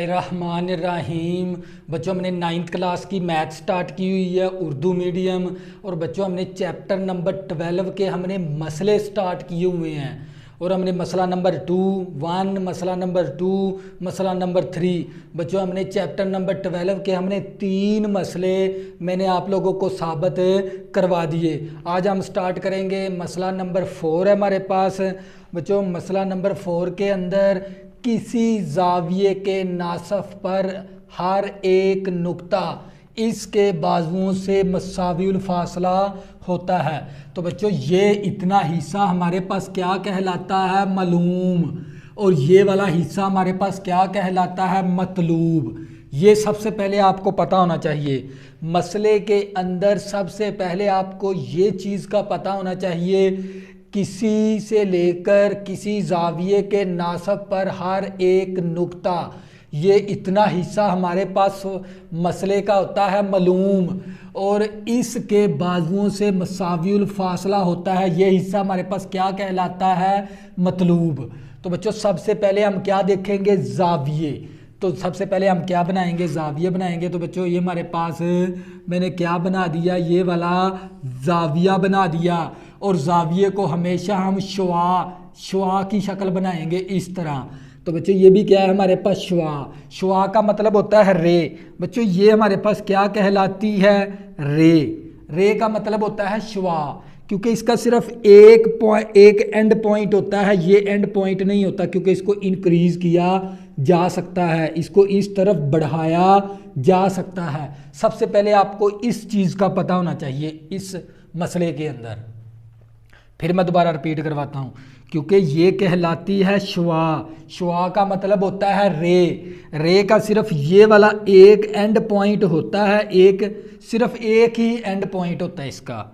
रहमानिर्रहीम। बच्चों हमने 9th class की मैथ स्टार्ट की हुई है, उर्दू मीडियम। और बच्चों हमने चैप्टर नंबर 12 के हमने मसले स्टार्ट किए हुए हैं। और हमने मसला नंबर 1, मसला नंबर 2, मसला नंबर 3। बच्चों हमने चैप्टर नंबर 12 के हमने 3 मसले मैंने आप लोगों को साबित करवा दिए। आज हम स्टार्ट करेंगे मसला नंबर 4 है हमारे पास। बच्चों मसला नंबर 4 के अंदर किसी जाविये के नासफ पर हर एक नुक्ता इसके बाजुओं से मसावियुल फासला होता है। तो बच्चों ये इतना हिस्सा हमारे पास क्या कहलाता है? मालूम। और ये वाला हिस्सा हमारे पास क्या कहलाता है? मतलूब। ये सबसे पहले आपको पता होना चाहिए। मसले के अंदर सबसे पहले आपको ये चीज़ का पता होना चाहिए, किसी से लेकर किसी जाविये के नासब पर हर एक नुक्ता, ये इतना हिस्सा हमारे पास मसले का होता है मालूम। और इसके बाजुओं से मसावियुल फासला होता है, ये हिस्सा हमारे पास क्या कहलाता है? मतलूब। तो बच्चों सबसे पहले हम क्या देखेंगे? जाविये। तो सबसे पहले हम क्या बनाएंगे? जाविया बनाएंगे। तो बच्चों ये हमारे पास मैंने क्या बना दिया? ये वाला जाविया बना दिया। और जाविये को हमेशा हम शुआ की शक्ल बनाएंगे इस तरह। तो बच्चों ये भी क्या है हमारे पास? शुआ का मतलब होता है रे। बच्चों ये हमारे पास क्या कहलाती है? रे का मतलब होता है शुआ, क्योंकि इसका सिर्फ एक एंड पॉइंट होता है, ये एंड पॉइंट नहीं होता, क्योंकि इसको इंक्रीज किया जा सकता है, इसको इस तरफ बढ़ाया जा सकता है। सबसे पहले आपको इस चीज़ का पता होना चाहिए इस मसले के अंदर। फिर मैं दोबारा रिपीट करवाता हूँ, क्योंकि ये कहलाती है शुआ का मतलब होता है रे का सिर्फ ये वाला एक एंड पॉइंट होता है, सिर्फ एक ही एंड पॉइंट होता है इसका।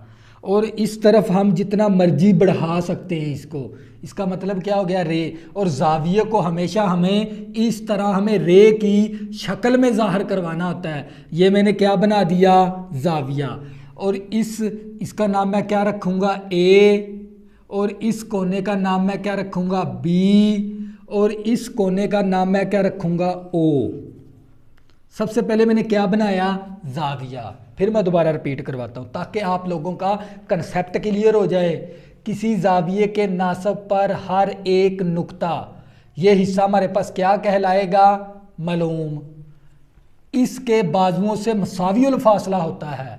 और इस तरफ हम जितना मर्जी बढ़ा सकते हैं इसको, इसका मतलब क्या हो गया? रे। और जाविये को हमेशा हमें इस तरह हमें रे की शक्ल में ज़ाहिर करवाना होता है। ये मैंने क्या बना दिया? जाविया। और इसका नाम मैं क्या रखूँगा? ए। और इस कोने का नाम मैं क्या रखूँगा? बी। और इस कोने का नाम मैं क्या रखूँगा? ओ। सबसे पहले मैंने क्या बनाया? जाविया। फिर मैं दोबारा रिपीट करवाता हूँ ताकि आप लोगों का कंसेप्ट क्लियर हो जाए। किसी जाविये के नासब पर हर एक नुक्ता, ये हिस्सा हमारे पास क्या कहलाएगा? मालूम। इसके बाजुओं से मसावियुल फासला होता है,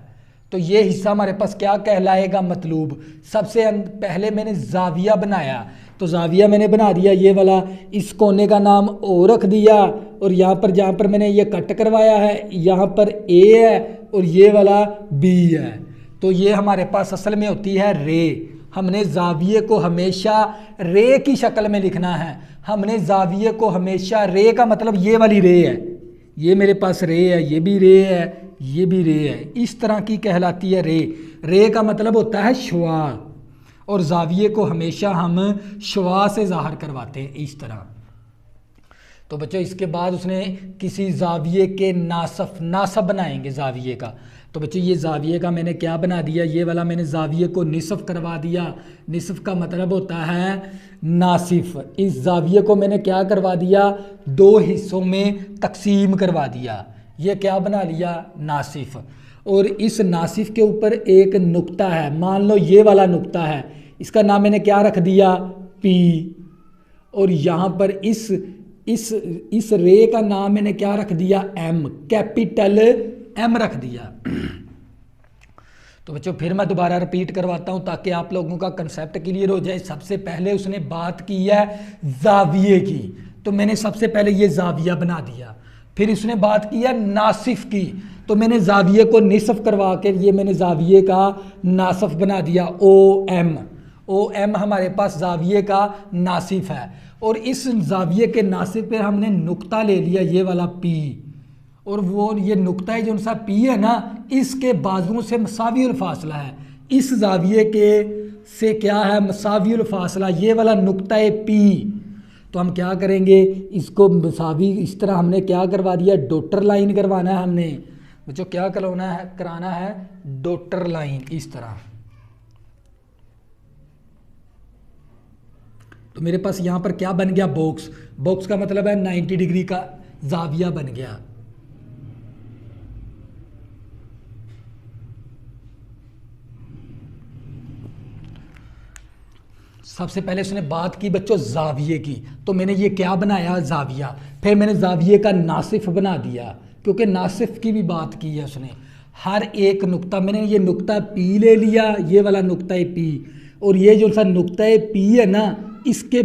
तो ये हिस्सा हमारे पास क्या कहलाएगा? मतलूब। सबसे पहले मैंने जाविया बनाया, तो जाविया मैंने बना दिया ये वाला। इस कोने का नाम ओ रख दिया, और यहाँ पर जहाँ पर मैंने ये कट करवाया है यहाँ पर ए है और ये वाला बी है। तो ये हमारे पास असल में होती है रे। हमने जाविये को हमेशा रे की शक्ल में लिखना है। हमने जाविये को हमेशा, रे का मतलब ये वाली रे है, ये मेरे पास रे है, ये भी रे है, ये भी रे है, इस तरह की कहलाती है रे का मतलब होता है शुआ। और जाविये को हमेशा हम शुआ से ज़ाहिर करवाते हैं इस तरह। तो बच्चों इसके बाद उसने किसी जाविये के नासब बनाएंगे जाविये का। तो बच्चों ये जाविये का मैंने क्या बना दिया? ये वाला मैंने जाविये को निसफ करवा दिया। निसफ का मतलब होता है नासिफ। इस जाविये को मैंने क्या करवा दिया? 2 हिस्सों में तकसीम करवा दिया। ये क्या बना लिया? नासिफ। और इस नासिफ के ऊपर एक नुक्ता है, मान लो ये वाला नुक्ता है, इसका नाम मैंने क्या रख दिया? पी। और यहाँ पर इस रे का नाम मैंने क्या रख दिया? एम, कैपिटल एम रख दिया। तो बच्चों फिर मैं दोबारा रिपीट करवाता हूँ ताकि आप लोगों का कंसेप्ट क्लियर हो जाए। सबसे पहले उसने बात की है जाविये की, तो मैंने सबसे पहले ये जाविया बना दिया। फिर उसने बात की है नासिफ की, तो मैंने जाविये को निसफ करवा के ये मैंने जाविये का नासफ बना दिया। ओ एम हमारे पास जाविये का नासिफ है। और इस जाविये के नासिफ पे हमने नुक्ता ले लिया, ये वाला पी। और वो ये नुक्ता है जो सा पी है ना, इसके बाजुओं से मसावियुल फासला है। इस जाविये के से क्या है? मसावियुल फासला, ये वाला नुक्ता है पी। तो हम क्या करेंगे? इसको मसावी इस तरह हमने क्या करवा दिया? डॉटर लाइन करवाना है हमने। बच्चों क्या कराना है? डॉटर लाइन इस तरह। तो मेरे पास यहाँ पर क्या बन गया? बॉक्स का मतलब है 90 डिग्री का जाविया बन गया। सबसे पहले उसने बात की बच्चों जाविये की, तो मैंने ये क्या बनाया, जाविया। फिर मैंने जाविये का नासिफ बना दिया, क्योंकि नासिफ की भी बात की है उसने। हर एक नुक्ता, मैंने ये नुक्ता पी ले लिया, ये वाला नुक्ता पी, और ये जो सा नुक्ता पी है ना, इसके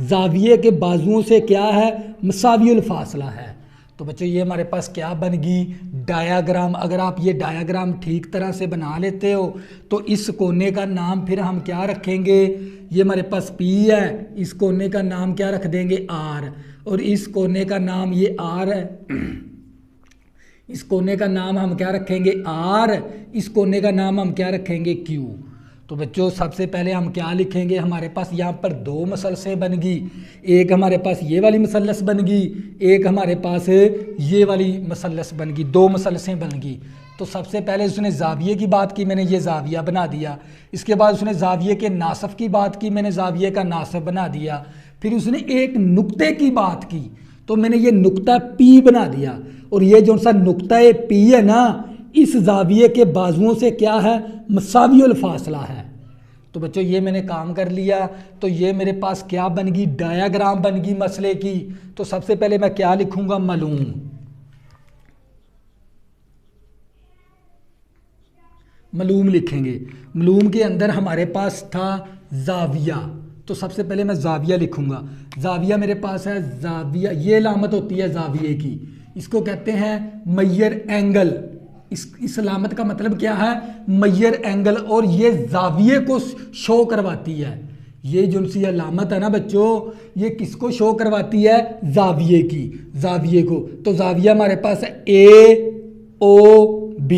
जाविये के बाजुओं से क्या है, मसावियुल फासला है। तो बच्चों ये हमारे पास क्या बन गई, डायाग्राम। अगर आप ये डायाग्राम ठीक तरह से बना लेते हो तो इस कोने का नाम फिर हम क्या रखेंगे, ये हमारे पास P है, इस कोने का नाम क्या रख देंगे, R, और इस कोने का नाम ये R है, इस कोने का नाम हम क्या रखेंगे, R, इस कोने का नाम हम क्या रखेंगे, Q। तो बच्चों सबसे पहले हम क्या लिखेंगे, हमारे पास यहाँ पर दो मसलसें बन गई, एक हमारे पास ये वाली मसलस बन गई, एक हमारे पास ये वाली मसलस बन गई, दो मसलसें बन गई। तो सबसे पहले उसने जाविये की बात की, मैंने ये जाविया बना दिया। इसके बाद उसने जाविये के नासफ की बात की, मैंने जाविये का नासफ बना दिया। फिर उसने एक नुक्ते की बात की, तो मैंने ये नुक्ता P बना दिया, और ये जो सा नुक्ता P है ना, इस जाविये के बाजुओं से क्या है, मसावियुल फासला है। तो बच्चों ये मैंने काम कर लिया। तो ये मेरे पास क्या बन गई, डायाग्राम बन गई मसले की। तो सबसे पहले मैं क्या लिखूंगा, मालूम। मालूम लिखेंगे। मालूम के अंदर हमारे पास था जाविया, तो सबसे पहले मैं जाविया लिखूंगा। जाविया मेरे पास है, जाविया ये अलामत होती है जाविये की, इसको कहते हैं मैयर एंगल। इस अलामत का मतलब क्या है, मैयर एंगल, और ये जाविये को शो करवाती है। ये जो सी अलामत है ना बच्चों, ये किसको शो करवाती है, जाविये की, जाविये को। तो जाविया हमारे पास है AOB,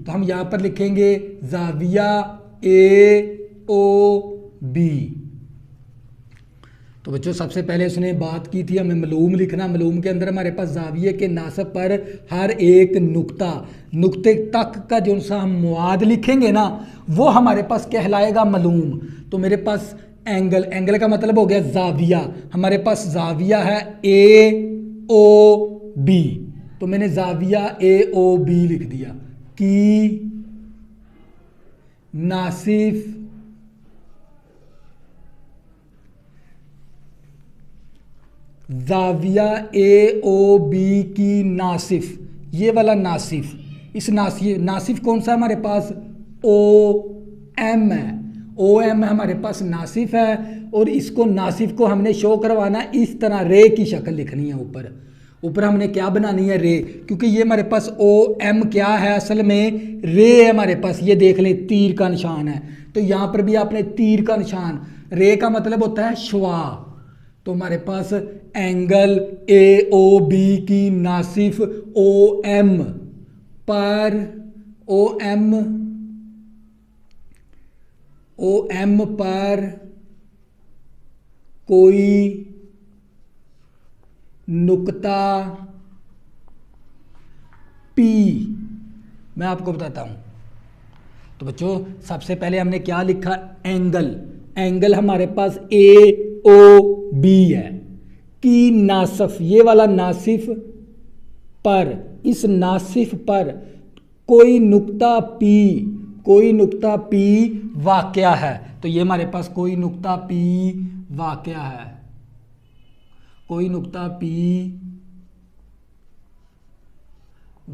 तो हम यहाँ पर लिखेंगे जाविया AOB। तो बच्चों सबसे पहले उसने बात की थी हमें मालूम लिखना। मालूम के अंदर हमारे पास जाविये के नासब पर हर एक नुक्ते तक का जो सा हम मुआद लिखेंगे ना, वो हमारे पास कहलाएगा मालूम। तो मेरे पास एंगल का मतलब हो गया जाविया, हमारे पास जाविया है AOB, तो मैंने जाविया AOB लिख दिया कि नासिफ जाविया AOB की नासिफ, ये वाला नासिफ, इस नासिफ कौन सा हमारे पास, OM है, OM हमारे पास नासिफ है। और इसको नासिफ को हमने शो करवाना इस तरह, रे की शक्ल लिखनी है, ऊपर हमने क्या बनानी है, रे, क्योंकि ये हमारे पास OM क्या है, असल में रे है हमारे पास। ये देख लें तीर का निशान है, तो यहाँ पर भी आपने तीर का निशान, रे का मतलब होता है शुआ। तो हमारे पास एंगल AOB की नासिफ OM पर कोई नुक्ता P, मैं आपको बताता हूं। तो बच्चों सबसे पहले हमने क्या लिखा, एंगल हमारे पास AOB है की नासिफ, ये वाला नासिफ पर, इस नासिफ पर कोई नुक्ता P वाक़या है। तो ये हमारे पास कोई नुक्ता P वाक़या है, कोई नुक्ता P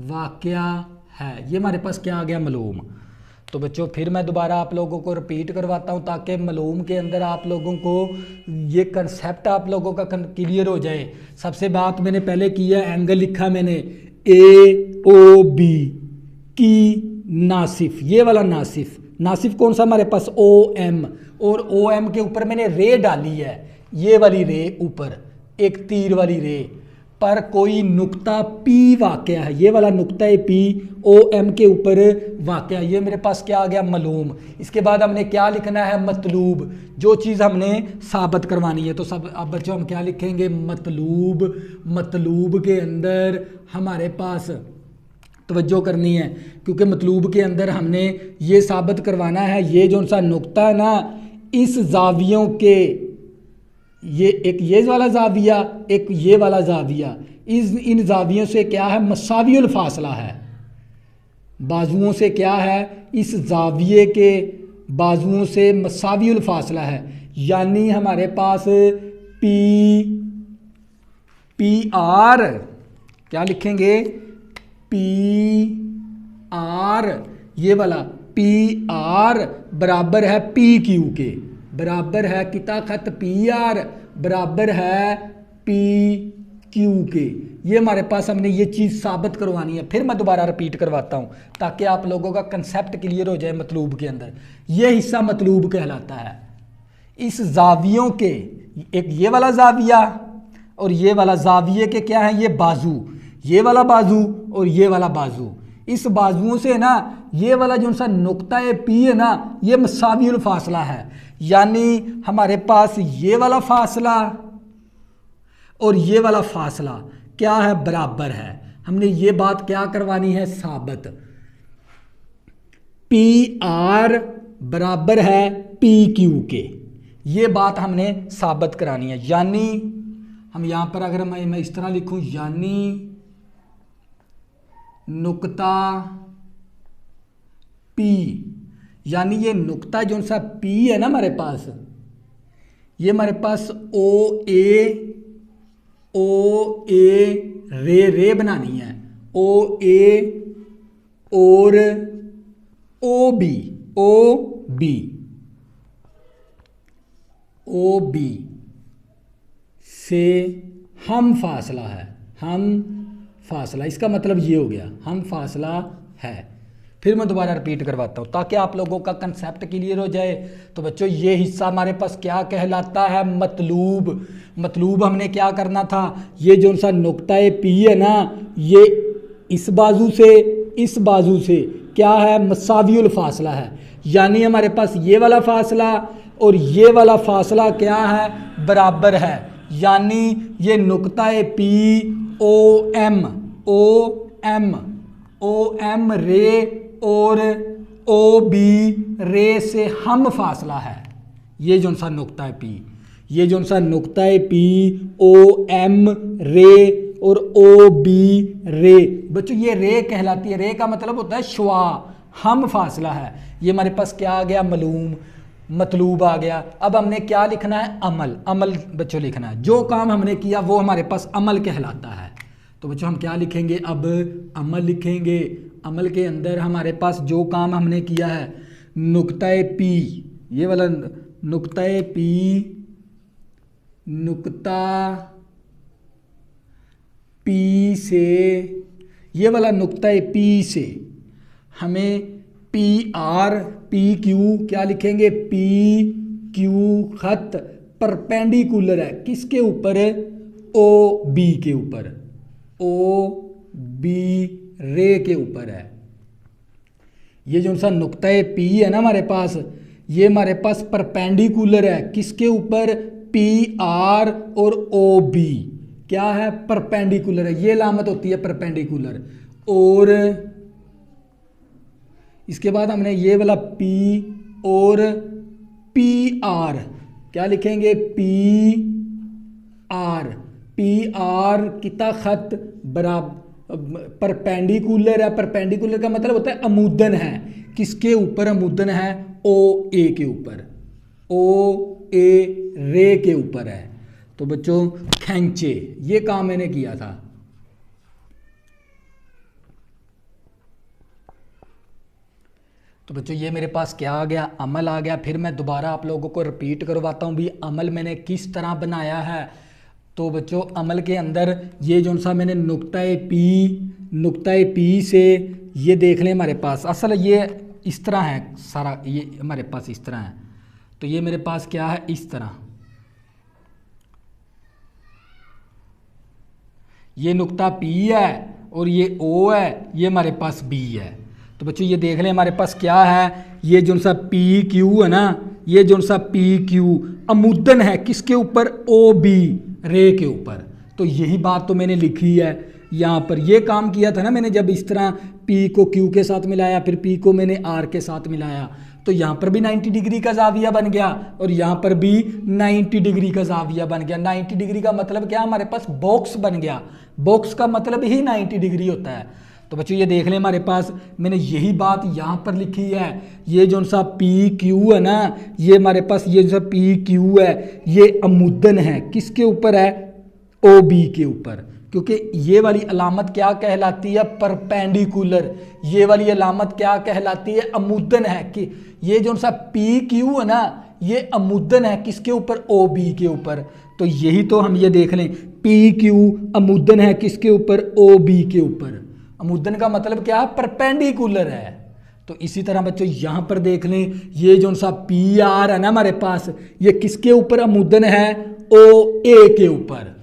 वाक़या है, ये हमारे पास क्या आ गया, मालूम। तो बच्चों फिर मैं दोबारा आप लोगों को रिपीट करवाता हूँ, ताकि मालूम के अंदर आप लोगों को ये कंसेप्ट आप लोगों का क्लियर हो जाए। सबसे बात मैंने पहले की है, एंगल लिखा मैंने AOB की नासिफ, ये वाला नासिफ कौन सा हमारे पास, OM, और OM के ऊपर मैंने रे डाली है, ये वाली रे, ऊपर एक तीर वाली रे पर कोई नुक्ता P वाक़या है, ये वाला नुक्ता P OM के ऊपर वाक़या, ये मेरे पास क्या आ गया, मालूम। इसके बाद हमने क्या लिखना है, मतलूब, जो चीज़ हमने साबित करवानी है। तो सब अब बच्चों हम क्या लिखेंगे, मतलूब के अंदर हमारे पास तवज्जो करनी है, क्योंकि मतलूब के अंदर हमने ये साबित करवाना है, ये जो सा नुक्ता है ना, इस ये एक ये वाला जाविया, एक ये वाला जाविया, इन जावियों से क्या है, मसावियुल फासला है। बाजुओं से क्या है, इस जाविये के बाजुओं से मसावियुल फासला है। यानी हमारे पास पी आर, क्या लिखेंगे, पी आर, ये वाला पी आर बराबर है पी क्यू के, बराबर है किता खत पी आर बराबर है पी क्यू के। ये हमारे पास हमने ये चीज़ साबित करवानी है। फिर मैं दोबारा रिपीट करवाता हूँ ताकि आप लोगों का कंसेप्ट क्लियर हो जाए। मतलूब के अंदर ये हिस्सा मतलूब कहलाता है। इस जावियों के, एक ये वाला जाविया और ये वाला जाविये के क्या है, ये बाजू, ये वाला बाजू और ये वाला बाजू, इस बाजुओं से ना ये वाला जो सा नुक्ता पी है ना, ये मसावियुल फासला है। यानी हमारे पास ये वाला फासला और ये वाला फासला क्या है, बराबर है। हमने ये बात क्या करवानी है, साबित। पी आर बराबर है पी क्यू के, ये बात हमने साबित करानी है। यानी हम यहाँ पर अगर मैं इस तरह लिखूं, यानी नुक्ता पी, यानी ये नुक्ता जो सा पी है ना हमारे पास, ये हमारे पास ओ ए रे बनानी है, ओ ए और ओ बी से हम फासला है, हम फासला, इसका मतलब ये हो गया हम फासला है। फिर मैं दोबारा रिपीट करवाता हूँ ताकि आप लोगों का कंसेप्ट क्लियर हो जाए। तो बच्चों ये हिस्सा हमारे पास क्या कहलाता है, मतलूब। मतलूब हमने क्या करना था, ये जो सा नुक्ता पी है ना, ये इस बाजू से इस बाजू से क्या है, मसावियुल फासला है। यानी हमारे पास ये वाला फासला और ये वाला फासला क्या है, बराबर है। यानी ये नुक्ता पी ओ एम रे और ओ बी रे से हम फासला है। ये जो सा नुक्ता पी, ये जो सा नुक्ता पी ओ एम रे और ओ बी रे, बच्चों ये रे कहलाती है। रे का मतलब होता है शुआ, हम फासला है। ये हमारे पास क्या आ गया, मलूम, मतलूब आ गया। अब हमने क्या लिखना है, अमल। अमल बच्चों लिखना है, जो काम हमने किया वो हमारे पास अमल कहलाता है। तो बच्चों हम क्या लिखेंगे, अब अमल लिखेंगे। अमल के अंदर हमारे पास जो काम हमने किया है, नुक्ता पी, ये वाला नुक्ता पी, नुक्ता पी से, ये वाला नुक्ता पी से हमें पी आर पी क्यू क्या लिखेंगे, पी क्यू खत परपेंडिकुलर है किसके ऊपर है, ओ बी के ऊपर, ओ बी रे के ऊपर है। ये जो सा नुक्ता पी है ना हमारे पास, ये हमारे पास परपेंडिकुलर है किसके ऊपर, पी आर और ओ बी क्या है, परपेंडिकुलर है। ये लामत होती है परपेंडिकुलर। और इसके बाद हमने ये वाला पी और पी आर क्या लिखेंगे, पी आर कितना खत बराबर परपेंडिकुलर है। परपेंडिकुलर का मतलब होता है अमूदन है, किसके ऊपर अमूदन है, ओ ए के ऊपर, ओ ए रे के ऊपर है। तो बच्चों खींचे, ये काम मैंने किया था। तो बच्चों ये मेरे पास क्या आ गया, अमल आ गया। फिर मैं दोबारा आप लोगों को रिपीट करवाता हूँ भी अमल मैंने किस तरह बनाया है। तो बच्चों अमल के अंदर ये जो सा मैंने नुक्ता पी से, ये देख लें हमारे पास असल ये इस तरह है सारा, ये हमारे पास इस तरह है। तो ये मेरे पास क्या है, इस तरह ये नुक्ता पी है और ये ओ है, ये हमारे पास बी है। तो बच्चों ये देख लें हमारे पास क्या है, ये जो सा पी क्यू है ना, ये जो सा पी क्यू अमूदन है किसके ऊपर, ओ बी रे के ऊपर। तो यही बात तो मैंने लिखी है यहाँ पर। ये काम किया था ना मैंने, जब इस तरह पी को क्यू के साथ मिलाया, फिर पी को मैंने आर के साथ मिलाया। तो यहाँ पर भी 90 डिग्री का जाविया बन गया और यहाँ पर भी 90 डिग्री का जाविया बन गया। 90 डिग्री का मतलब क्या, हमारे पास बॉक्स बन गया। बॉक्स का मतलब ही 90 डिग्री होता है। तो बच्चों ये देख लें, हमारे पास मैंने यही बात यहाँ पर लिखी है। ये जो सा पी क्यू है ना, ये हमारे पास ये जो पी क्यू है, ये अमुदन है, किसके ऊपर है, ओ बी के ऊपर, क्योंकि ये वाली अलामत क्या कहलाती है, परपेंडिकुलर। ये वाली अलामत क्या कहलाती है, अमुदन है। कि ये जो सा पी क्यू है ना, ये अमुदन है किसके ऊपर, ओ बी के ऊपर। तो यही तो हम ये देख लें, पी क्यू अमुदन है किसके ऊपर, ओ बी के ऊपर। अमुदन का मतलब क्या है, परपेंडिकुलर है। तो इसी तरह बच्चों यहाँ पर देख लें, ये जो सा पी आर है ना हमारे पास, ये किसके ऊपर अमुदन है, ओ ए के ऊपर।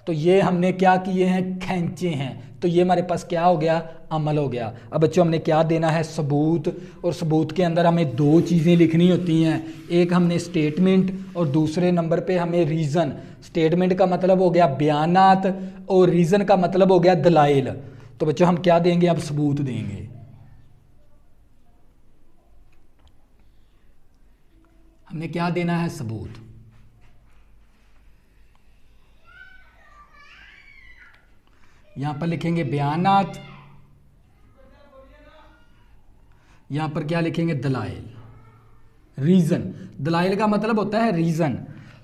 तो ये हमने क्या किए हैं, खींचे हैं। तो ये हमारे पास क्या हो गया, अमल हो गया। अब बच्चों हमने क्या देना है, सबूत। और सबूत के अंदर हमें दो चीज़ें लिखनी होती हैं, एक हमने स्टेटमेंट और दूसरे नंबर पे हमें रीज़न। स्टेटमेंट का मतलब हो गया बयानात और रीज़न का मतलब हो गया दलाइल। तो बच्चों हम क्या देंगे, अब सबूत देंगे। हमने क्या देना है, सबूत। यहां पर लिखेंगे बयानात, यहां पर क्या लिखेंगे, दलाइल। रीजन, दलाइल का मतलब होता है रीजन।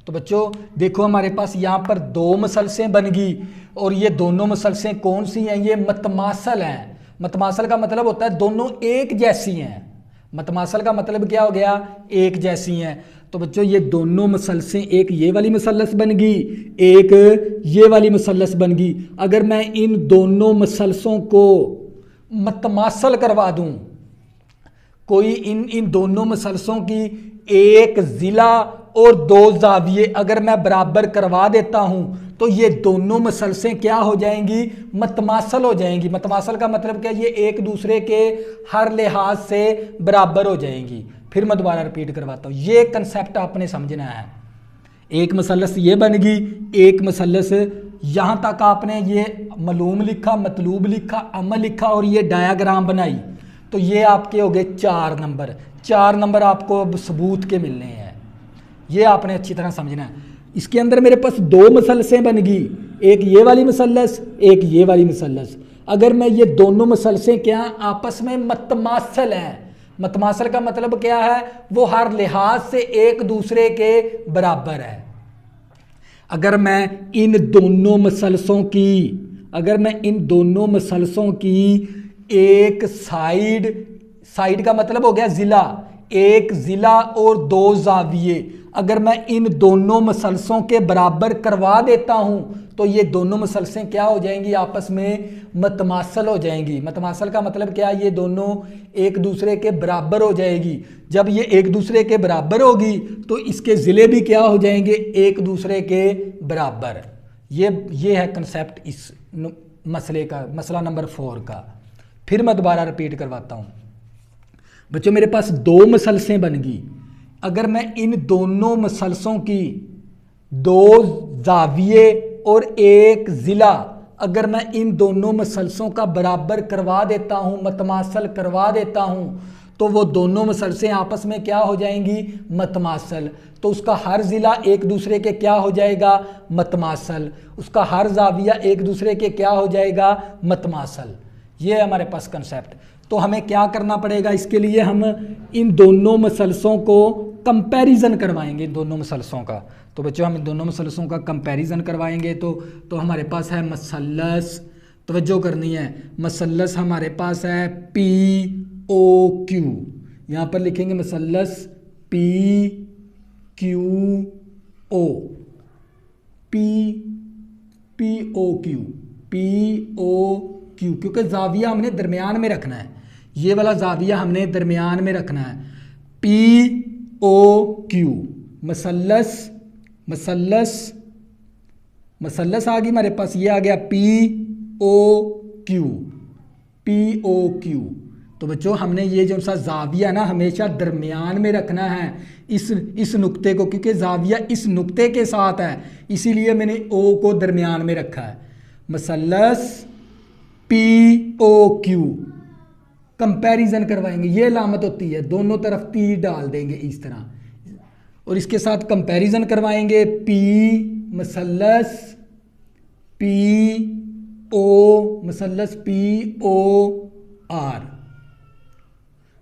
तो बच्चों देखो हमारे पास यहाँ पर दो मसलसें बन गई और ये दोनों मसलसें कौन सी हैं, ये मतमासल हैं। मतमासल का मतलब होता है दोनों एक जैसी हैं। मतमासल का मतलब क्या हो गया, एक जैसी हैं। तो बच्चों ये दोनों मसलसें, एक ये वाली मसलस बन गई, एक ये वाली मसलस बन गई। अगर मैं इन दोनों मसलसों को मतमासल करवा दूं, कोई इन दोनों मसलसों की एक जिला और दो जाविये अगर मैं बराबर करवा देता हूं, तो ये दोनों मसलसें क्या हो जाएंगी, मतमासल हो जाएंगी। मतमासल का मतलब क्या, ये एक दूसरे के हर लिहाज से बराबर हो जाएंगी। फिर मैं दोबारा रिपीट करवाता हूं, ये कंसेप्ट आपने समझना है। एक मसलस ये बन गई, एक मसलस यहां तक आपने ये मालूम लिखा, मतलूब लिखा, अमल लिखा और ये डायाग्राम बनाई। तो ये आपके हो गए 4 नंबर। 4 नंबर आपको अब सबूत के मिलने हैं, ये आपने अच्छी तरह समझना है। इसके अंदर मेरे पास दो मसलसें बन गई, एक ये वाली मसलस, एक ये वाली मसलस। अगर मैं ये दोनों मसलसें क्या आपस में मतमासल हैं, मतमासल का मतलब क्या है, वो हर लिहाज से एक दूसरे के बराबर है। अगर मैं इन दोनों मसलसों की, अगर मैं इन दोनों मसलसों की एक साइड का मतलब हो गया जिला, एक जिला और दो जाविये, अगर मैं इन दोनों मसलसों के बराबर करवा देता हूं, तो ये दोनों मसलसें क्या हो जाएंगी, आपस में मतमासल हो जाएंगी। मतमासल का मतलब क्या, ये दोनों एक दूसरे के बराबर हो जाएगी। जब ये एक दूसरे के बराबर होगी तो इसके ज़िले भी क्या हो जाएंगे, एक दूसरे के बराबर। ये है कंसेप्ट इस मसले का, मसला नंबर 4 का। फिर मैं दोबारा रिपीट करवाता हूं बच्चों, मेरे पास दो मसलसें बन गई। अगर मैं इन दोनों मसलसों की दो जाविये और एक ज़िला, अगर मैं इन दोनों मसलसों का बराबर करवा देता हूं, मतमासल करवा देता हूं, तो वो दोनों मसलसें आपस में क्या हो जाएंगी, मतमासल। तो उसका हर ज़िला एक दूसरे के क्या हो जाएगा, मतमासल। उसका हर जाविया एक दूसरे के क्या हो जाएगा, मतमासल। ये है हमारे पास कंसेप्ट। तो हमें क्या करना पड़ेगा, इसके लिए हम इन दोनों मसलसों को कंपैरिजन करवाएंगे, इन दोनों मसलसों का। तो बच्चों हम इन दोनों मसलसों का कंपैरिजन करवाएंगे। तो हमारे पास है मसलस, तवज्जो करनी है, मसलस हमारे पास है पी ओ क्यू। यहाँ पर लिखेंगे muscles P Q O, P O Q, P O Q, क्योंकि जाविया हमने दरमियान में रखना है, ये वाला जाविया हमने दरमियान में रखना है। पी ओ क्यू, मसलस आ गई हमारे पास, ये आ गया पी ओ क्यू। तो बच्चों हमने ये जो सा जाविया ना हमेशा दरमियान में रखना है इस नुक्ते को, क्योंकि जाविया इस नुक्ते के साथ है, इसीलिए मैंने ओ को दरमियान में रखा है। मसलस पी ओ क्यू कंपैरिजन करवाएंगे, ये अलामत होती है, दोनों तरफ तीर डाल देंगे इस तरह, और इसके साथ कंपैरिजन करवाएंगे P muscles P O muscles P O R.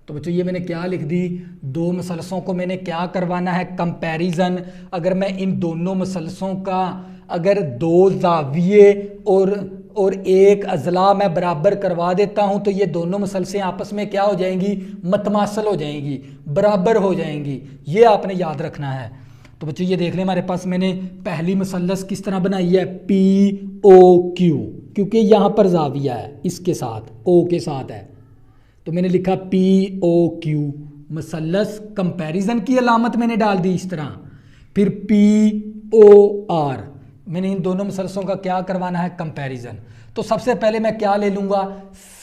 तो बच्चों ये मैंने क्या लिख दी, दो मसलसों को मैंने क्या करवाना है, कंपैरिजन। अगर मैं इन दोनों मसलसों का अगर दो जाविये और एक अजला मैं बराबर करवा देता हूं तो ये दोनों मसलसें आपस में क्या हो जाएंगी, मतमासल हो जाएंगी, बराबर हो जाएंगी। ये आपने याद रखना है। तो बच्चों ये देख लें, हमारे पास मैंने पहली मसलस किस तरह बनाई है, पी ओ क्यू, क्योंकि यहाँ पर जाविया है इसके साथ, ओ के साथ है, तो मैंने लिखा पी ओ क्यू। मसलस कंपैरिजन की अलामत मैंने डाल दी इस तरह। फिर पी ओ आर, मैंने इन दोनों मसलसों का क्या करवाना है, कंपैरिजन। तो सबसे पहले मैं क्या ले लूँगा,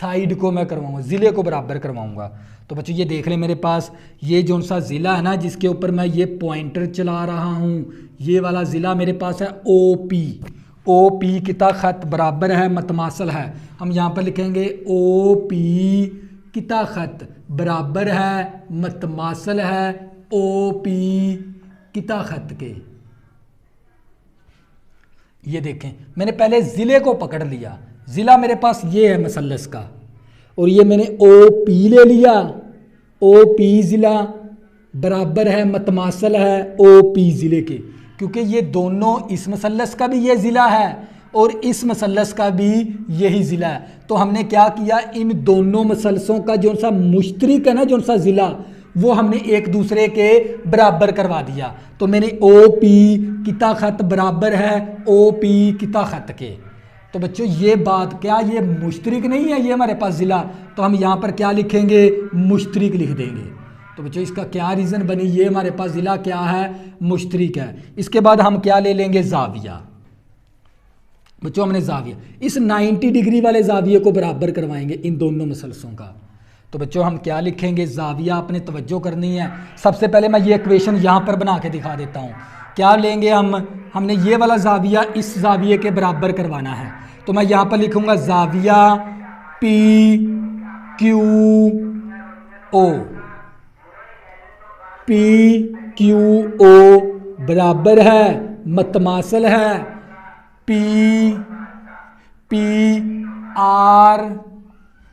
साइड को मैं करवाऊँगा, ज़िले को बराबर करवाऊँगा। तो बच्चों ये देख लें, मेरे पास ये जो सा ज़िला है ना जिसके ऊपर मैं ये पॉइंटर चला रहा हूँ, ये वाला ज़िला मेरे पास है ओ पी। ओ पी किता ख़त बराबर है मतमासल है, हम यहाँ पर लिखेंगे ओ पी किता ख़त बराबर है मतमासल है ओ पी किता ख़त के। ये देखें, मैंने पहले ज़िले को पकड़ लिया, ज़िला मेरे पास ये है मसलस का, और ये मैंने ओ पी ले लिया, ओ पी ज़िला बराबर है मतमासल है ओ पी ज़िले के, क्योंकि ये दोनों, इस मसलस का भी ये ज़िला है और इस मसलस का भी यही ज़िला है। तो हमने क्या किया, इन दोनों मसलसों का जो सा मुश्तरिक है ना, जो सा ज़िला, वो हमने एक दूसरे के बराबर करवा दिया। तो मैंने ओ पी किता ख़त बराबर है ओ पी किता ख़त के। तो बच्चों ये बात क्या, ये मुश्तरिक नहीं है ये हमारे पास ज़िला, तो हम यहाँ पर क्या लिखेंगे, मुश्तरिक लिख देंगे। तो बच्चों इसका क्या रीज़न बनी, ये हमारे पास ज़िला क्या है, मुश्तरिक है। इसके बाद हम क्या ले लेंगे, जाविया। बच्चों हमने जाविया, इस 90 डिग्री वाले जाविये को बराबर करवाएंगे इन दोनों मसलसों का। तो बच्चों हम क्या लिखेंगे, जाविया आपने तवज्जो करनी है। सबसे पहले मैं ये इक्वेशन यहाँ पर बना के दिखा देता हूँ। क्या लेंगे हमने ये वाला जाविया इस जाविये के बराबर करवाना है, तो मैं यहाँ पर लिखूँगा जाविया P Q O, P Q O बराबर है मतमासल है पी आर,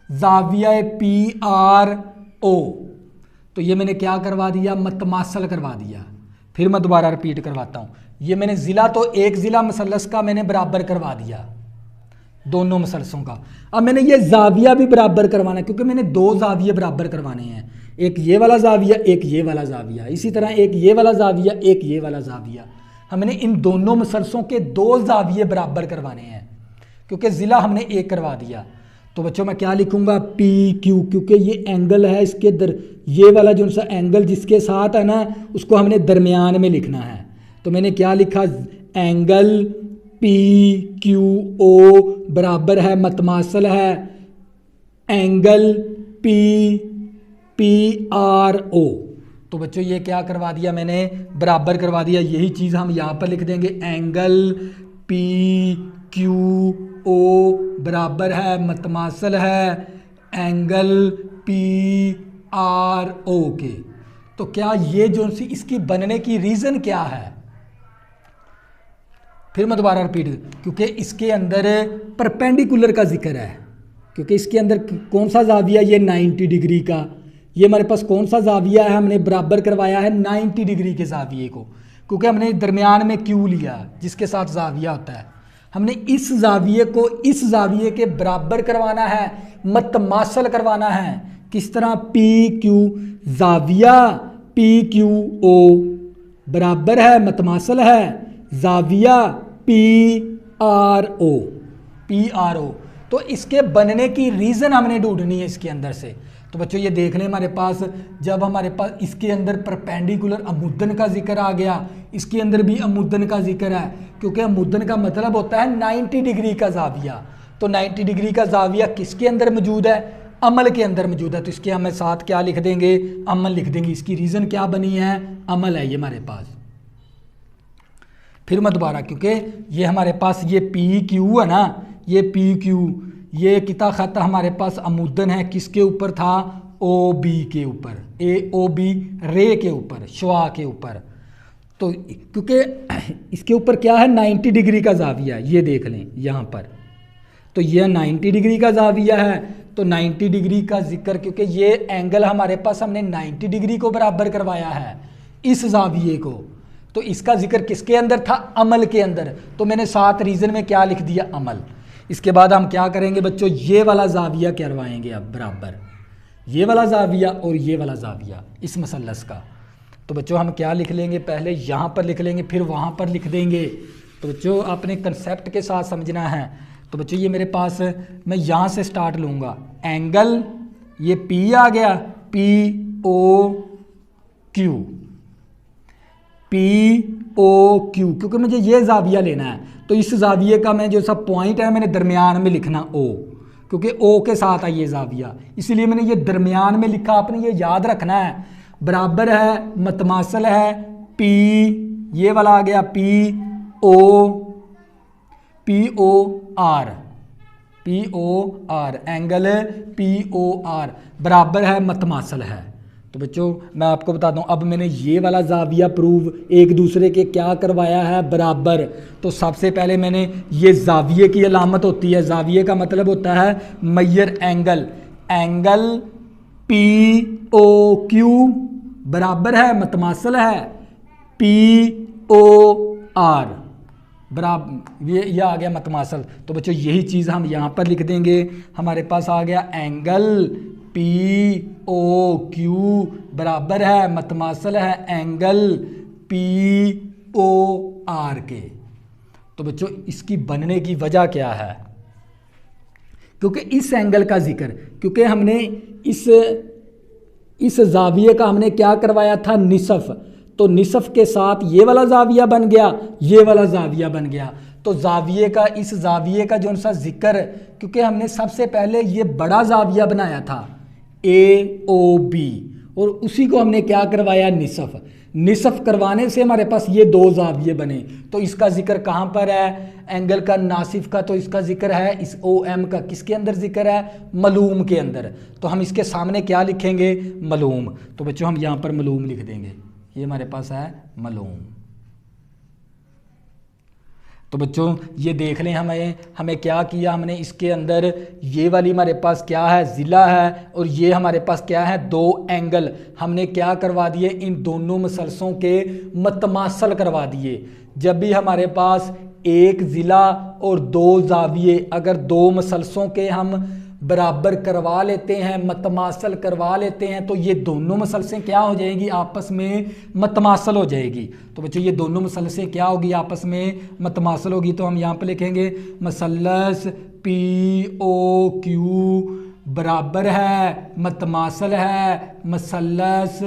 जाविया पी आर ओ। तो ये मैंने क्या करवा दिया, मतमासल करवा दिया। फिर मैं दोबारा रिपीट करवाता हूँ, ये मैंने ज़िला तो एक ज़िला मसलस का मैंने बराबर करवा दिया दोनों मसलसों का। अब मैंने ये जाविया भी बराबर करवाना है, क्योंकि मैंने दो जाविये बराबर करवाने हैं, एक ये वाला जाविया एक ये वाला जाविया, इसी तरह एक ये वाला जाविया एक ये वाला जाविया। हमने इन दोनों मसलसों के दो जाविये बराबर करवाने हैं, क्योंकि ज़िला हमने एक करवा दिया। तो बच्चों मैं क्या लिखूंगा, पी क्यू, क्योंकि ये एंगल है इसके ये वाला जो सा एंगल जिसके साथ है ना, उसको हमने दरमियान में लिखना है। तो मैंने क्या लिखा, एंगल पी क्यू ओ बराबर है मतमासल है एंगल पी आर ओ। तो बच्चों ये क्या करवा दिया मैंने, बराबर करवा दिया। यही चीज़ हम यहाँ पर लिख देंगे, एंगल पी क्यू ओ बराबर है मतमासल है एंगल पी आर ओ के। तो क्या ये जो सी इसकी बनने की रीज़न क्या है, फिर मैं दोबारा रिपीट, क्योंकि इसके अंदर परपेंडिकुलर का जिक्र है, क्योंकि इसके अंदर कौन सा जाविया, ये 90 डिग्री का, ये हमारे पास कौन सा जाविया है, हमने बराबर करवाया है 90 डिग्री के जाविये को, क्योंकि हमने दरमियान में क्यू लिया जिसके साथ जाविया होता है। हमने इस जाविये को इस जाविये के बराबर करवाना है, मतमासल करवाना है। किस तरह, पी क्यू, जाविया पी क्यू ओ बराबर है मतमासल है जाविया पी आर ओ। तो इसके बनने की रीज़न हमने ढूंढनी है इसके अंदर से। तो बच्चों ये देख लें, हमारे पास जब हमारे पास इसके अंदर परपेंडिकुलर अमुदन का जिक्र आ गया, इसके अंदर भी अमुदन का जिक्र है, क्योंकि अमुदन का मतलब होता है 90 डिग्री का जाविया। तो 90 डिग्री का जाविया किसके अंदर मौजूद है, अमल के अंदर मौजूद है। तो इसके हमें साथ क्या लिख देंगे, अमल लिख देंगे। इसकी रीज़न क्या बनी है, अमल है ये हमारे पास। फिर मैं दोबारा, क्योंकि ये हमारे पास ये पी क्यू है ना, ये पी क्यू, ये किता खत हमारे पास अमुदन है, किसके ऊपर था, ओ बी के ऊपर, ए ओ बी रे के ऊपर, श्वा के ऊपर। तो क्योंकि इसके ऊपर क्या है 90 डिग्री का जाविया, ये देख लें यहाँ पर, तो ये 90 डिग्री का जाविया है। तो 90 डिग्री का जिक्र, क्योंकि ये एंगल हमारे पास हमने 90 डिग्री को बराबर करवाया है इस जाविये को, तो इसका जिक्र किसके अंदर था, अमल के अंदर। तो मैंने 7 रीजन में क्या लिख दिया, अमल। इसके बाद हम क्या करेंगे बच्चों, ये वाला जाविया करवाएंगे अब बराबर, ये वाला जाविया और ये वाला जाविया इस मसलस का। तो बच्चों हम क्या लिख लेंगे, पहले यहाँ पर लिख लेंगे, फिर वहाँ पर लिख देंगे। तो बच्चों आपने कंसेप्ट के साथ समझना है। तो बच्चों ये मेरे पास, मैं यहाँ से स्टार्ट लूँगा, एंगल ये P आ गया, POQ, POQ, क्योंकि मुझे ये जाविया लेना है। तो इस जाविये का मैं जो सा पॉइंट है मैंने दरमियान में लिखना O, क्योंकि O के साथ है ये जाविया, इसलिए मैंने ये दरमियान में लिखा। आपने ये याद रखना है, बराबर है, मतमासल है, P, ये वाला आ गया POR, एंगल POR बराबर है, मतमासल है। तो बच्चों मैं आपको बता दूं, अब मैंने ये वाला जाविया प्रूव एक दूसरे के क्या करवाया है, बराबर। तो सबसे पहले मैंने ये जाविये की अलामत होती है, जाविये का मतलब होता है मैयर एंगल, एंगल POQ बराबर है, मतमासल है POR बराबर, ये आ गया मतमासल। तो बच्चों यही चीज़ हम यहाँ पर लिख देंगे, हमारे पास आ गया एंगल POQ बराबर है, मतमासल है एंगल POR के। तो बच्चों इसकी बनने की वजह क्या है, क्योंकि इस एंगल का जिक्र, क्योंकि हमने इस जाविये का हमने क्या करवाया था, निसफ। तो निसफ के साथ ये वाला जाविया बन गया, ये वाला जाविया बन गया। तो जाविये का, इस जाविये का जो सा जिक्र, क्योंकि हमने सबसे पहले ये बड़ा जाविया बनाया था AOB, और उसी को हमने क्या करवाया, निसफ। निसफ करवाने से हमारे पास ये 2 जाविये बने। तो इसका जिक्र कहाँ पर है, एंगल का नासिफ का, तो इसका जिक्र है इस OM का, किसके अंदर जिक्र है, मलूम के अंदर। तो हम इसके सामने क्या लिखेंगे, मलूम। तो बच्चों हम यहाँ पर मलूम लिख देंगे, ये हमारे पास है मलूम। तो बच्चों ये देख लें, हमें क्या किया, हमने इसके अंदर ये वाली हमारे पास क्या है, ज़िला है, और ये हमारे पास क्या है, 2 एंगल हमने क्या करवा दिए, इन दोनों मसलसों के मतमासल करवा दिए। जब भी हमारे पास एक ज़िला और 2 जाविये, अगर 2 मसलसों के हम बराबर करवा लेते हैं, मतमासल करवा लेते हैं, तो ये दोनों मसलसें क्या हो जाएगी, आपस में मतमासल हो जाएगी। तो बच्चों ये दोनों मसलसें क्या होगी, आपस में मतमासल होगी। तो हम यहाँ पे लिखेंगे मसलस POQ बराबर है, मतमासल है मसलस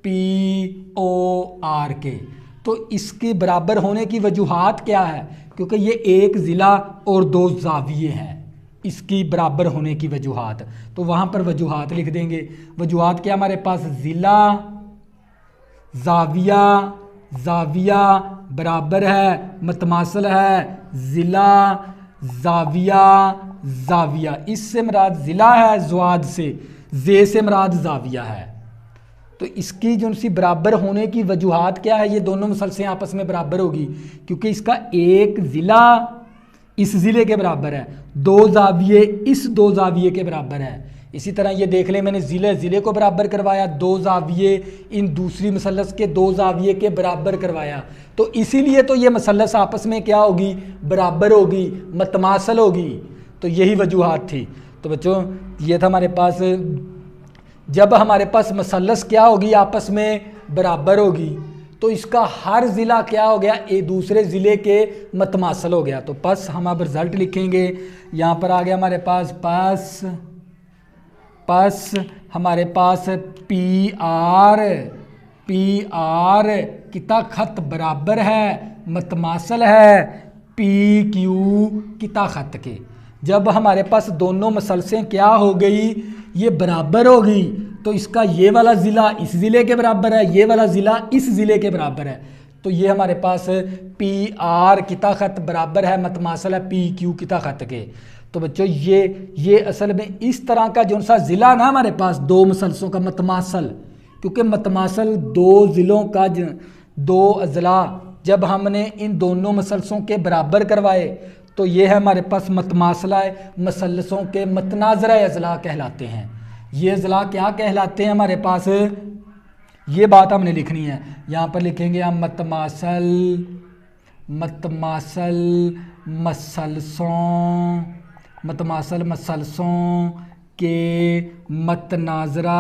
POR के। तो इसके बराबर होने की वजूहात क्या है, क्योंकि ये एक ज़िला और 2 जाविये हैं, इसकी बराबर होने की वजूहात। तो वहाँ पर वजूहात लिख देंगे। वजूहात क्या हमारे पास, ज़िला जाविया, जाविया बराबर है, मतमासल है ज़िला जाविया, जाविया। इससे मुराद ज़िला है, ज़्वाद से, जे से मुराद जाविया है। तो इसकी जो सी बराबर होने की वजूहात क्या है, ये दोनों मसलसें आपस में बराबर होगी, क्योंकि इसका एक ज़िला इस ज़िले के बराबर है, 2 जाविये इस 2 जाविये के बराबर है। इसी तरह ये देख लें, मैंने ज़िले को बराबर करवाया, 2 जाविये इन दूसरी मसलस के 2 जाविये के बराबर करवाया। तो इसीलिए तो ये मसलस आपस में क्या होगी, बराबर होगी, मतमासल होगी। तो यही वजूहात थी। तो बच्चों ये था हमारे पास, जब हमारे पास मसलस क्या होगी, आपस में बराबर होगी, तो इसका हर ज़िला क्या हो गया, एक दूसरे ज़िले के मतमासल हो गया। तो पस हम अब रिज़ल्ट लिखेंगे, यहाँ पर आ गया हमारे पास पस हमारे पास PR किता खत बराबर है, मतमासल है PQ किता खत के। जब हमारे पास दोनों मसलसें क्या हो गई, ये बराबर होगी, तो इसका ये वाला ज़िला इस ज़िले के बराबर है, ये वाला ज़िला इस ज़िले के बराबर है। तो ये हमारे पास PR किता खत बराबर है, मतमासल है PQ किता खत के। तो बच्चों ये असल में इस तरह का जो सा ज़िला ना हमारे पास दो मसलसों का मतमासल, क्योंकि मतमासल दो ज़िलों का दो अजला जब हमने इन दोनों मसलसों के बराबर करवाए तो ये है हमारे पास मतमासला मसलसों के मतनाजरा अजला कहलाते हैं। ये अजला क्या कहलाते हैं हमारे पास, ये बात हमने लिखनी है। यहाँ पर लिखेंगे हम मतमासल मसलसों के मतनाजरा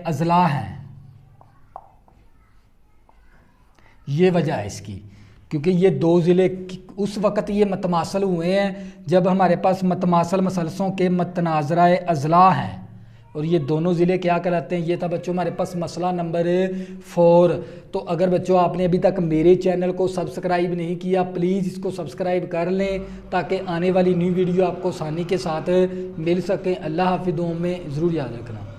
अजला हैं। ये वजह है इसकी, क्योंकि ये दो ज़िले उस वक़्त ये मतमासल हुए हैं जब हमारे पास मतमासल मसलसों के मतनाजरा अजला हैं, और ये दोनों ज़िले क्या कहलाते हैं। ये था बच्चों हमारे पास मसला नंबर 4। तो अगर बच्चों आपने अभी तक मेरे चैनल को सब्सक्राइब नहीं किया, प्लीज़ इसको सब्सक्राइब कर लें ताकि आने वाली न्यू वीडियो आपको आसानी के साथ मिल सके। अल्लाह हाफ़िज़, दुआ में ज़रूर याद रखना।